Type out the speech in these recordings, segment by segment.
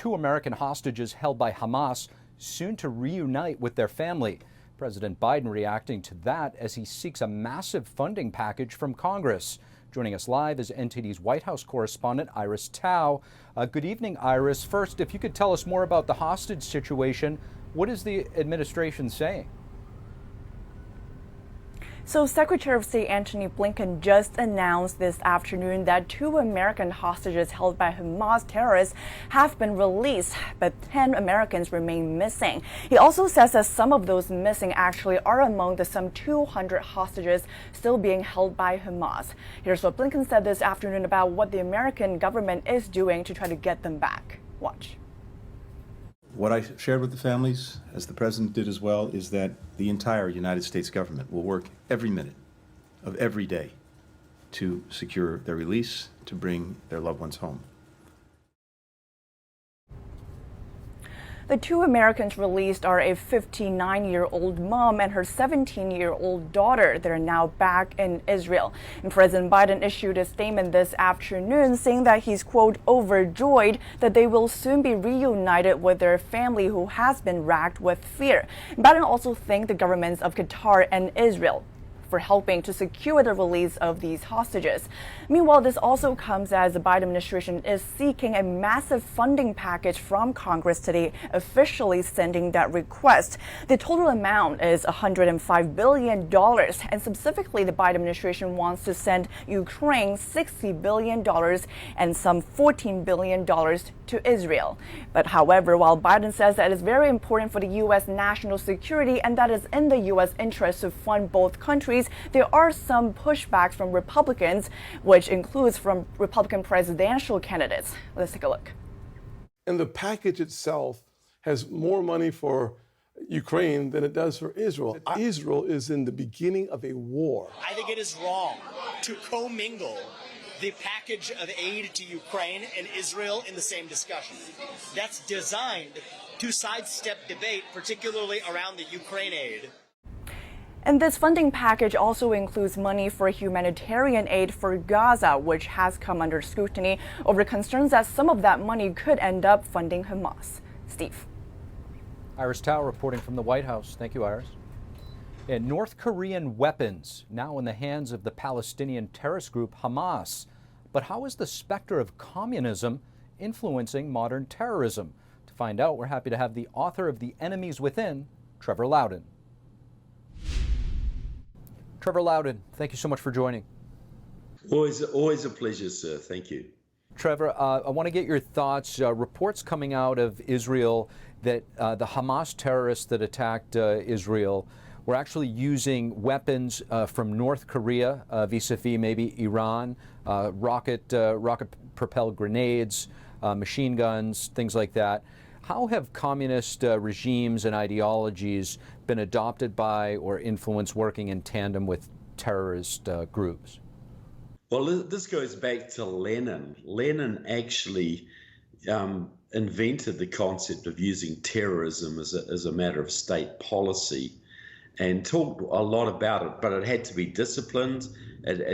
two American hostages held by Hamas soon to reunite with their family. President Biden reacting to that as he seeks a massive funding package from Congress. Joining us live is NTD's White House correspondent Iris Tao. Good evening, Iris. First, if you could tell us more about the hostage situation, what is the administration saying? So Secretary of State Antony Blinken just announced this afternoon that two American hostages held by Hamas terrorists have been released, but 10 Americans remain missing. He also says that some of those missing actually are among the some 200 hostages still being held by Hamas. Here's what Blinken said this afternoon about what the American government is doing to try to get them back. Watch. What I shared with the families, as the president did as well, is that the entire United States government will work every minute of every day to secure their release, to bring their loved ones home. The two Americans released are a 59-year-old mom and her 17-year-old daughter. They're now back in Israel. And President Biden issued a statement this afternoon saying that he's, quote, overjoyed that they will soon be reunited with their family who has been racked with fear. Biden also thanked the governments of Qatar and Israel for helping to secure the release of these hostages. Meanwhile, this also comes as the Biden administration is seeking a massive funding package from Congress today, officially sending that request. The total amount is $105 billion, and specifically the Biden administration wants to send Ukraine $60 billion and some $14 billion to Israel. But however, while Biden says that it's very important for the U.S. national security and that it's in the U.S. interest to fund both countries, there are some pushbacks from Republicans, which includes from Republican presidential candidates. Let's take a look. And the package itself has more money for Ukraine than it does for Israel. Israel is in the beginning of a war. I think it is wrong to commingle the package of aid to Ukraine and Israel in the same discussion. That's designed to sidestep debate, particularly around the Ukraine aid. And this funding package also includes money for humanitarian aid for Gaza, which has come under scrutiny over concerns that some of that money could end up funding Hamas. Steve. Iris Tao reporting from the White House. Thank you, Iris. And North Korean weapons now in the hands of the Palestinian terrorist group Hamas. But how is the specter of communism influencing modern terrorism? To find out, we're happy to have the author of The Enemies Within, Trevor Loudon. Trevor Loudon, thank you so much for joining. Always a pleasure, sir. Thank you. Trevor, I want to get your thoughts. Reports coming out of Israel that the Hamas terrorists that attacked Israel were actually using weapons from North Korea, vis-a-vis maybe Iran, rocket-propelled grenades, machine guns, things like that. How have communist regimes and ideologies been adopted by or influenced working in tandem with terrorist groups? Well, this goes back to Lenin. Lenin actually invented the concept of using terrorism as a matter of state policy and talked a lot about it, but it had to be disciplined,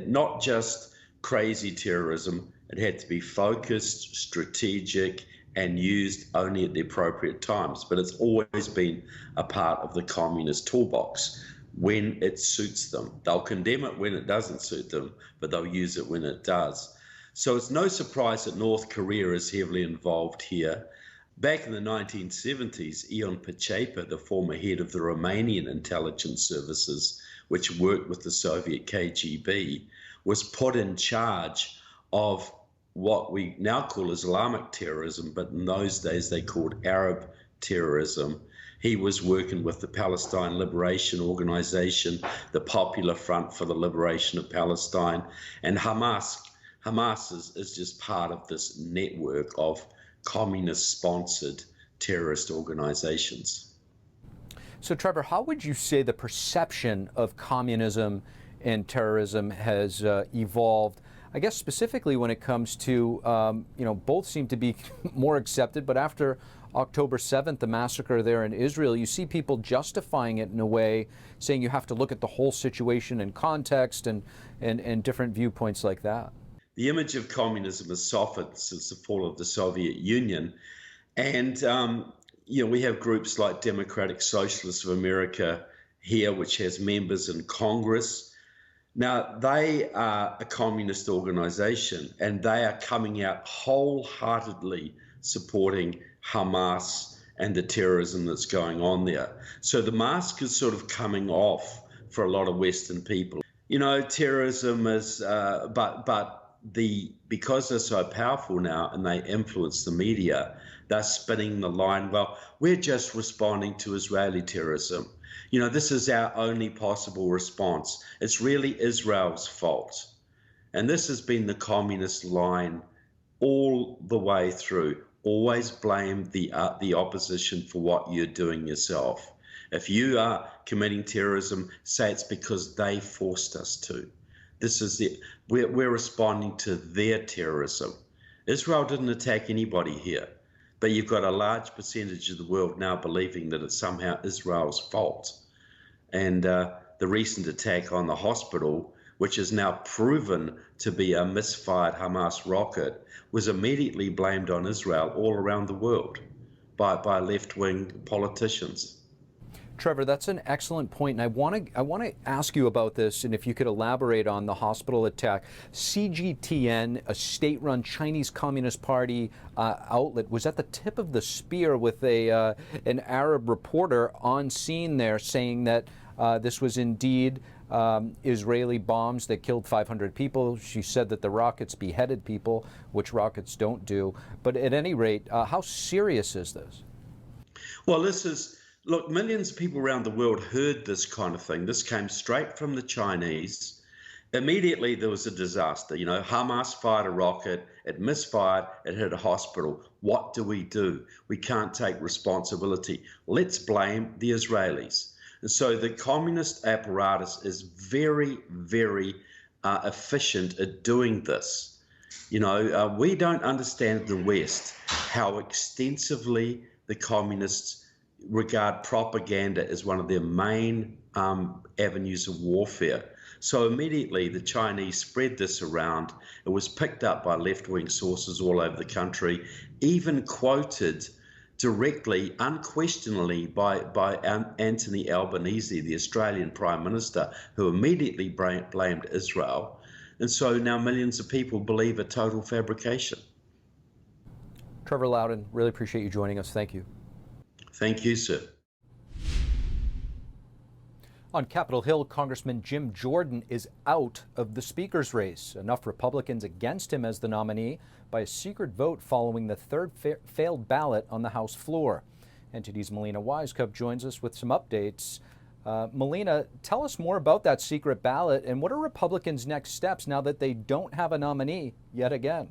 not just crazy terrorism. It had to be focused, strategic, and used only at the appropriate times. But it's always been a part of the communist toolbox when it suits them. They'll condemn it when it doesn't suit them, but they'll use it when it does. So it's no surprise that North Korea is heavily involved here. Back in the 1970s, Ion Pacepa, the former head of the Romanian intelligence services, which worked with the Soviet KGB, was put in charge of what we now call Islamic terrorism, but in those days they called Arab terrorism. He was working with the Palestine Liberation Organization, the Popular Front for the Liberation of Palestine, and Hamas. Hamas is just part of this network of communist-sponsored terrorist organizations. So, Trevor, how would you say the perception of communism and terrorism has evolved? I guess specifically when it comes to, both seem to be more accepted, but after October 7th, the massacre there in Israel, you see people justifying it in a way, saying you have to look at the whole situation in context and different viewpoints like that. The image of communism has softened since the fall of the Soviet Union, And, we have groups like Democratic Socialists of America here, which has members in Congress. Now, they are a communist organization, and they are coming out wholeheartedly supporting Hamas and the terrorism that's going on there. So the mask is sort of coming off for a lot of Western people. Terrorism is, because they're so powerful now and they influence the media, they're spinning the line, well, we're just responding to Israeli terrorism. This is our only possible response. It's really Israel's fault. And this has been the communist line all the way through. Always blame the opposition for what you're doing yourself. If you are committing terrorism, say it's because they forced us to. We're responding to their terrorism. Israel didn't attack anybody here, but you've got a large percentage of the world now believing that it's somehow Israel's fault. And the recent attack on the hospital, which is now proven to be a misfired Hamas rocket, was immediately blamed on Israel all around the world by left-wing politicians. Trevor, that's an excellent point, and I want to ask you about this, and if you could elaborate on the hospital attack. CGTN, a state-run Chinese Communist Party outlet, was at the tip of the spear with an Arab reporter on scene there, saying that this was indeed Israeli bombs that killed 500 people. She said that the rockets beheaded people, which rockets don't do. But at any rate, how serious is this? Well, look, millions of people around the world heard this kind of thing. This came straight from the Chinese. Immediately there was a disaster. Hamas fired a rocket, it misfired, it hit a hospital. What do? We can't take responsibility. Let's blame the Israelis. And so the communist apparatus is very, very efficient at doing this. We don't understand in the West how extensively the communists regard propaganda as one of their main avenues of warfare. So immediately the Chinese spread this around. It was picked up by left-wing sources all over the country, even quoted directly, unquestionably by Anthony Albanese, the Australian Prime Minister, who immediately blamed Israel. And so now millions of people believe a total fabrication. Trevor Loudon, really appreciate you joining us. Thank you. Thank you, sir. On Capitol Hill, Congressman Jim Jordan is out of the Speaker's race. Enough Republicans against him as the nominee by a secret vote following the third failed ballot on the House floor. NTD's Melina Wisecup joins us with some updates. Melina, tell us more about that secret ballot and what are Republicans' next steps now that they don't have a nominee yet again?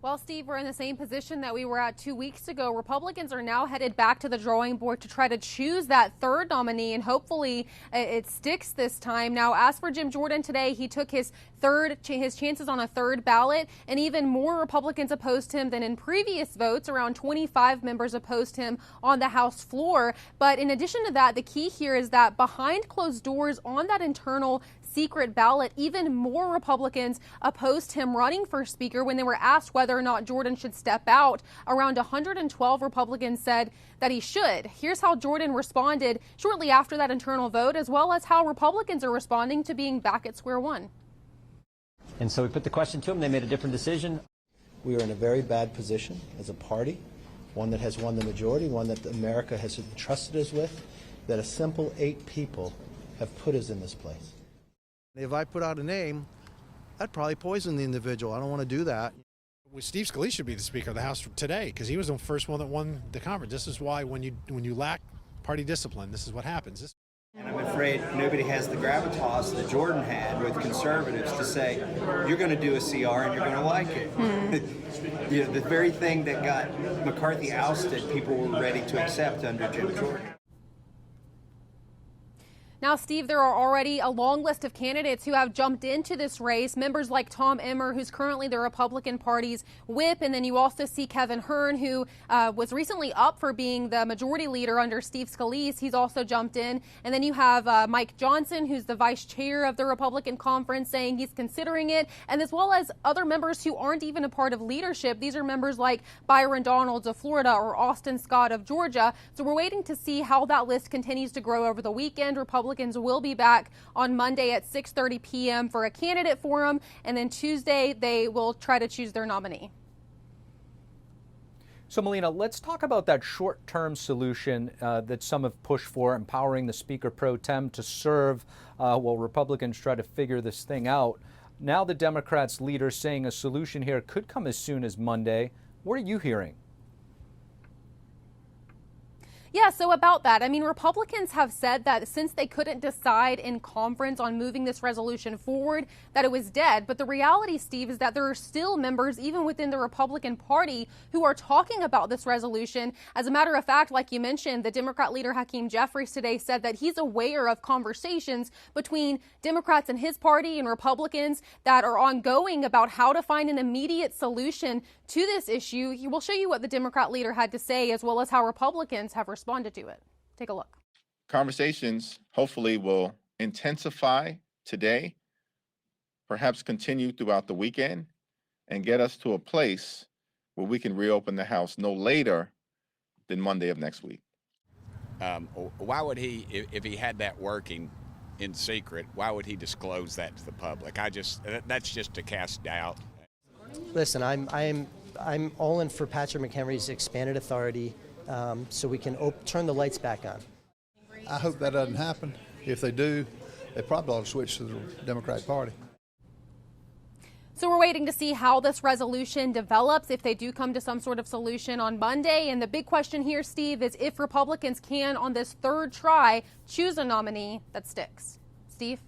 Well, Steve, we're in the same position that we were at 2 weeks ago. Republicans are now headed back to the drawing board to try to choose that third nominee, and hopefully it sticks this time. Now, as for Jim Jordan today, he took his chances on a third ballot, and even more Republicans opposed him than in previous votes. Around 25 members opposed him on the House floor. But in addition to that, the key here is that behind closed doors on that internal secret ballot, even more Republicans opposed him running for Speaker when they were asked whether or not Jordan should step out. Around 112 Republicans said that he should. Here's how Jordan responded shortly after that internal vote, as well as how Republicans are responding to being back at square one. And so we put the question to them. They made a different decision. We are in a very bad position as a party, one that has won the majority, one that America has entrusted us with, that a simple 8 people have put us in this place. If I put out a name, I'd probably poison the individual. I don't want to do that. Well, Steve Scalise should be the Speaker of the House today because he was the first one that won the conference. This is why when you lack party discipline, this is what happens. And I'm afraid nobody has the gravitas that Jordan had with conservatives to say, you're going to do a CR and you're going to like it. The very thing that got McCarthy ousted, people were ready to accept under Jim Jordan. Now, Steve, there are already a long list of candidates who have jumped into this race. Members like Tom Emmer, who's currently the Republican Party's whip. And then you also see Kevin Hern, who was recently up for being the majority leader under Steve Scalise. He's also jumped in. And then you have Mike Johnson, who's the vice chair of the Republican conference, saying he's considering it. And as well as other members who aren't even a part of leadership. These are members like Byron Donalds of Florida or Austin Scott of Georgia. So we're waiting to see how that list continues to grow over the weekend. Republicans will be back on Monday at 6:30 p.m. for a candidate forum, and then Tuesday they will try to choose their nominee. So, Melina, let's talk about that short-term solution that some have pushed for, empowering the Speaker pro tem to serve while Republicans try to figure this thing out. Now the Democrats' leader saying a solution here could come as soon as Monday. What are you hearing? Yeah, so about that, I mean, Republicans have said that since they couldn't decide in conference on moving this resolution forward, that it was dead. But the reality, Steve, is that there are still members, even within the Republican Party, who are talking about this resolution. As a matter of fact, like you mentioned, the Democrat leader Hakeem Jeffries today said that he's aware of conversations between Democrats in his party and Republicans that are ongoing about how to find an immediate solution to this issue. We'll show you what the Democrat leader had to say, as well as how Republicans have responded to it. Take a look. Conversations hopefully will intensify today, perhaps continue throughout the weekend, and get us to a place where we can reopen the House no later than Monday of next week. Why would he, if he had that working in secret, why would he disclose that to the public? That's just to cast doubt. Listen, I'm all in for Patrick McHenry's expanded authority so we can turn the lights back on. I hope that doesn't happen. If they do, they probably ought to switch to the Democratic Party. So we're waiting to see how this resolution develops, if they do come to some sort of solution on Monday. And the big question here, Steve, is if Republicans can, on this third try, choose a nominee that sticks. Steve?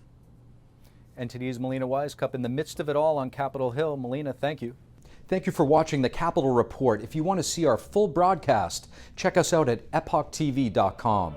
And today's Melina Wisecup in the midst of it all on Capitol Hill. Melina, thank you. Thank you for watching the Capitol Report. If you want to see our full broadcast, check us out at epochtv.com.